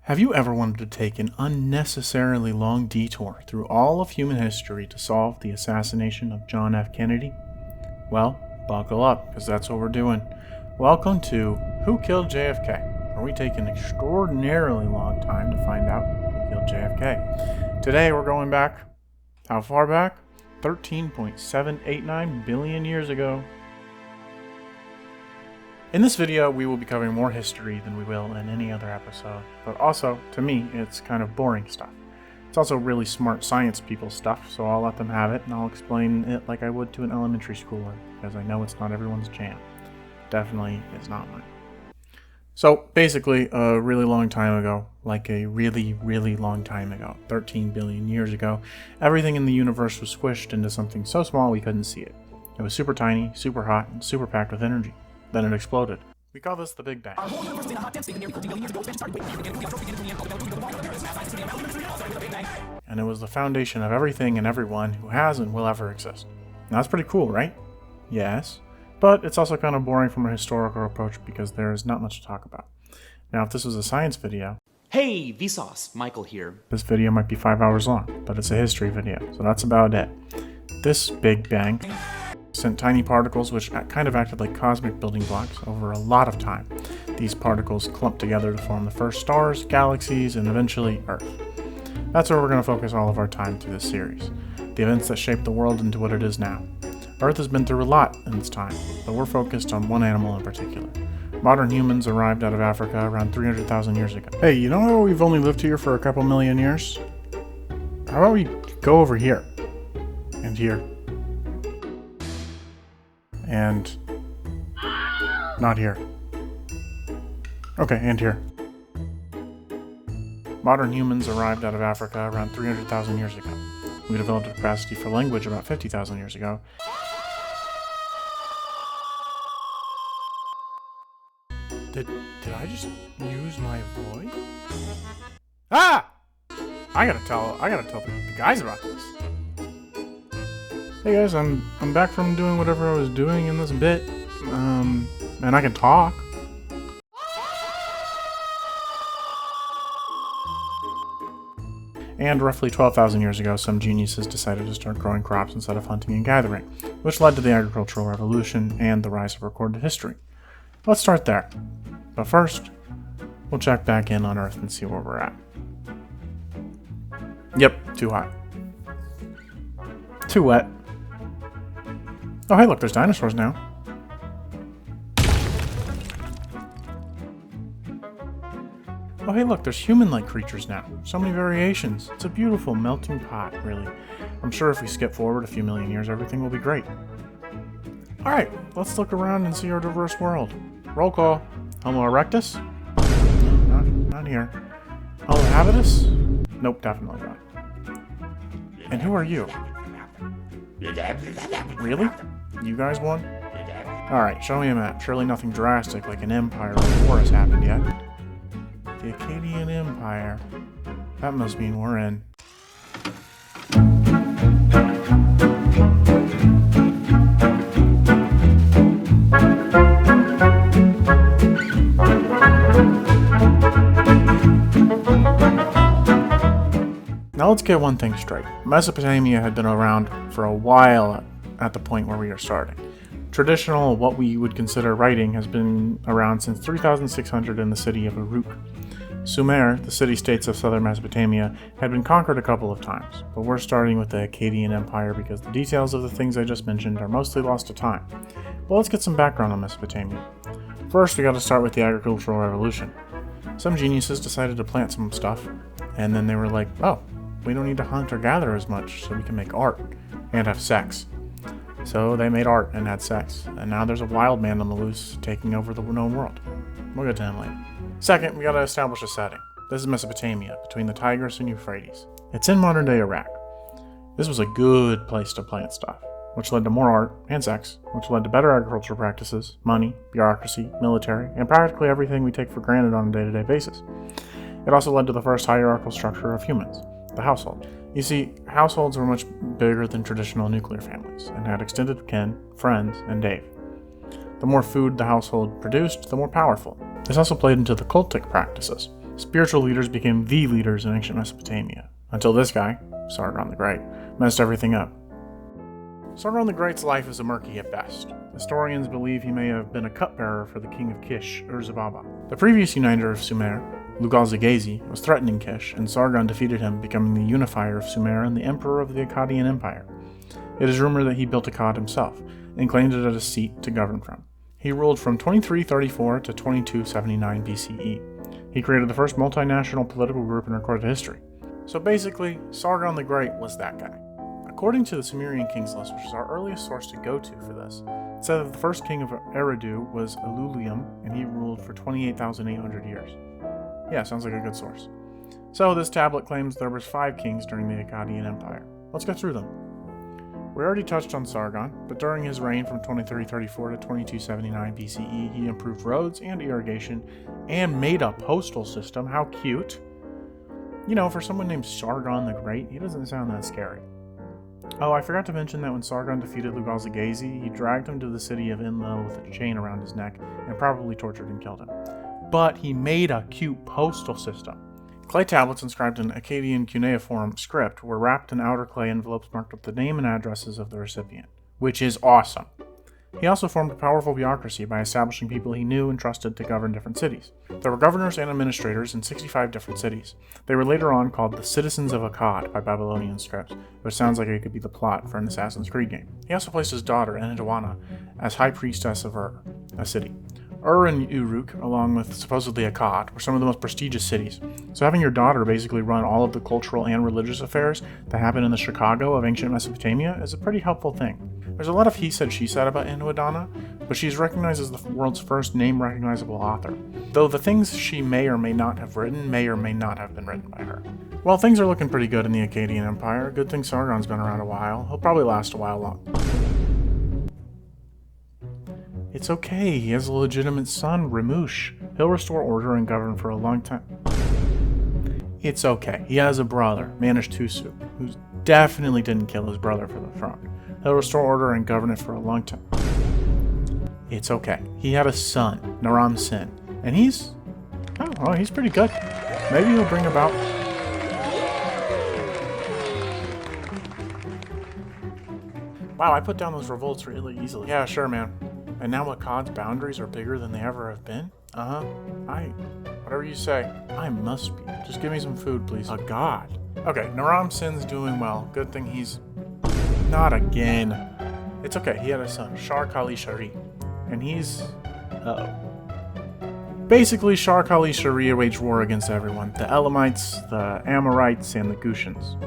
Have you ever wanted to take an unnecessarily long detour through all of human history to solve the assassination of John F. Kennedy? Well, buckle up, because that's what we're doing. Welcome to Who Killed JFK, where we take an extraordinarily long time to find out who killed JFK. Today we're going back, how far back? 13.789 billion years ago. In this video, we will be covering more history than we will in any other episode, but also, to me, it's kind of boring stuff. It's also really smart science people stuff, so I'll let them have it, and I'll explain it like I would to an elementary schooler, because I know it's not everyone's jam. Definitely is not mine. So, basically, a really long time ago, like a really, really long time ago, 13 billion years ago, everything in the universe was squished into something so small we couldn't see it. It was super tiny, super hot, and super packed with energy. Then it exploded. We call this the Big Bang. And it was the foundation of everything and everyone who has and will ever exist. Now that's pretty cool, right? Yes. But it's also kind of boring from a historical approach because there is not much to talk about. Now if this was a science video, Hey, Vsauce, Michael here. this video might be 5 hours long, but it's a history video, so that's about it. This Big Bang sent tiny particles which kind of acted like cosmic building blocks over a lot of time. These particles clumped together to form the first stars, galaxies, and eventually Earth. That's where we're going to focus all of our time through this series. The events that shaped the world into what it is now. Earth has been through a lot in its time, but we're focused on one animal in particular. Modern humans arrived out of Africa around 300,000 years ago. Hey, you know how we've only lived here for a couple million years? How about we go over here? And here. And not here. Okay, and here. Modern humans arrived out of Africa around 300,000 years ago. We developed a capacity for language about 50,000 years ago. Did I just use my voice? Ah! I gotta tell the guys about this. Hey guys, I'm back from doing whatever I was doing in this bit, and I can talk. And roughly 12,000 years ago, some geniuses decided to start growing crops instead of hunting and gathering, which led to the agricultural revolution and the rise of recorded history. Let's start there. But first, we'll check back in on Earth and see where we're at. Yep, too hot. Too wet. Oh hey look, there's dinosaurs now. Oh hey look, there's human-like creatures now. So many variations. It's a beautiful melting pot, really. I'm sure if we skip forward a few million years, everything will be great. Alright, let's look around and see our diverse world. Roll call. Homo erectus? No, not here. Homo habitus? Nope, definitely not. And who are you? Really? You guys won? Alright, show me a map. Surely nothing drastic like an empire or war has happened yet. The Akkadian Empire. That must mean we're in. Now let's get one thing straight. Mesopotamia had been around for a while at the point where we are starting. Traditional, what we would consider writing, has been around since 3600 in the city of Uruk. Sumer, the city-states of southern Mesopotamia, had been conquered a couple of times, but we're starting with the Akkadian Empire because the details of the things I just mentioned are mostly lost to time. But let's get some background on Mesopotamia. First, we gotta start with the agricultural revolution. Some geniuses decided to plant some stuff, and then they were like, oh, we don't need to hunt or gather as much, so we can make art and have sex. So they made art and had sex, and now there's a wild man on the loose taking over the known world. We'll get to him later. Second, we gotta establish a setting. This is Mesopotamia, between the Tigris and Euphrates. It's in modern-day Iraq. This was a good place to plant stuff, which led to more art and sex, which led to better agricultural practices, money, bureaucracy, military, and practically everything we take for granted on a day-to-day basis. It also led to the first hierarchical structure of humans, the household. You see, households were much bigger than traditional nuclear families, and had extended kin, friends, and Dave. The more food the household produced, the more powerful. This also played into the cultic practices. Spiritual leaders became the leaders in ancient Mesopotamia, until this guy, Sargon the Great, messed everything up. Sargon the Great's life is murky at best. Historians believe he may have been a cupbearer for the king of Kish, Ur-Zababa. The previous uniter of Sumer, Lugal-Zaghazi, was threatening Kish, and Sargon defeated him, becoming the unifier of Sumer and the emperor of the Akkadian Empire. It is rumored that he built Akkad himself, and claimed it as a seat to govern from. He ruled from 2334 to 2279 BCE. He created the first multinational political group in recorded history. So basically, Sargon the Great was that guy. According to the Sumerian Kings list, which is our earliest source to go to for this, it said that the first king of Eridu was Elulium, and he ruled for 28,800 years. Yeah, sounds like a good source. So this tablet claims there was 5 kings during the Akkadian Empire. Let's go through them. We already touched on Sargon, but during his reign from 2334 to 2279 BCE, he improved roads and irrigation, and made a postal system. How cute. You know, for someone named Sargon the Great, he doesn't sound that scary. Oh, I forgot to mention that when Sargon defeated Lugal-Zaghazi, he dragged him to the city of Enlil with a chain around his neck, and probably tortured and killed him. But he made a cute postal system. Clay tablets inscribed in Akkadian cuneiform script were wrapped in outer clay envelopes marked with the name and addresses of the recipient, which is awesome. He also formed a powerful bureaucracy by establishing people he knew and trusted to govern different cities. There were governors and administrators in 65 different cities. They were later on called the Citizens of Akkad by Babylonian scripts, which sounds like it could be the plot for an Assassin's Creed game. He also placed his daughter, Enheduanna, as high priestess of Ur, a city. Ur and Uruk, along with supposedly Akkad, were some of the most prestigious cities. So having your daughter basically run all of the cultural and religious affairs that happen in the Chicago of ancient Mesopotamia is a pretty helpful thing. There's a lot of he said, she said about Enheduanna, but she's recognized as the world's first name-recognizable author, though the things she may or may not have written may or may not have been written by her. Well, things are looking pretty good in the Akkadian Empire. Good thing Sargon's been around a while. He'll probably last a while long. It's okay, he has a legitimate son, Ramush. He'll restore order and govern for a long time. It's okay, he has a brother, Manishtusu, who definitely didn't kill his brother for the throne. He'll restore order and govern it for a long time. It's okay, he had a son, Naram Sin, and he's pretty good. Maybe he'll bring about... Wow, I put down those revolts really easily. Yeah, sure, man. And now Akkad's boundaries are bigger than they ever have been? Whatever you say. I must be. Just give me some food, please. A god. Okay, Naram Sin's doing well. Good thing he's... Not again. It's okay, he had a son, Shar Kali Shari. And he's... Basically, Shar Kali Shari waged war against everyone. The Elamites, the Amorites, and the Gushans.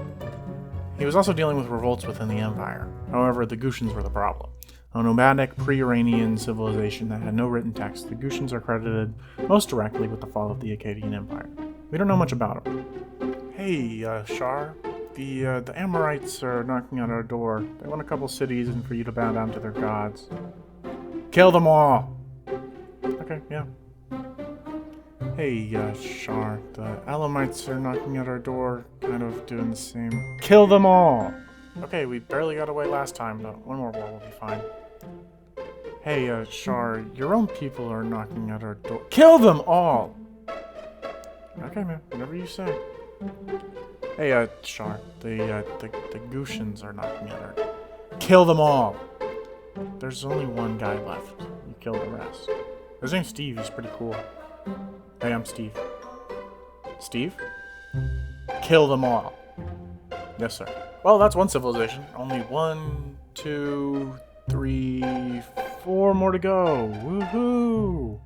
He was also dealing with revolts within the empire. However, the Gushans were the problem. A nomadic, pre-Iranian civilization that had no written text, the Gushans are credited most directly with the fall of the Akkadian Empire. We don't know much about them. Hey, Shar, the Amorites are knocking at our door. They want a couple cities and for you to bow down to their gods. Kill them all! Okay, yeah. Hey, Shar, the Elamites are knocking at our door, kind of doing the same. Kill them all! Okay, we barely got away last time, but one more war will be fine. Hey, Shar, your own people are knocking at our door. Kill them all! Okay, man, whatever you say. Hey, Shar, the Gushans are knocking at our door. Kill them all! There's only one guy left. You kill the rest. His name's Steve, he's pretty cool. Hey, I'm Steve. Steve? Kill them all. Yes, sir. Well, that's one civilization. Only 1, 2, 3, 4 more to go. Woohoo!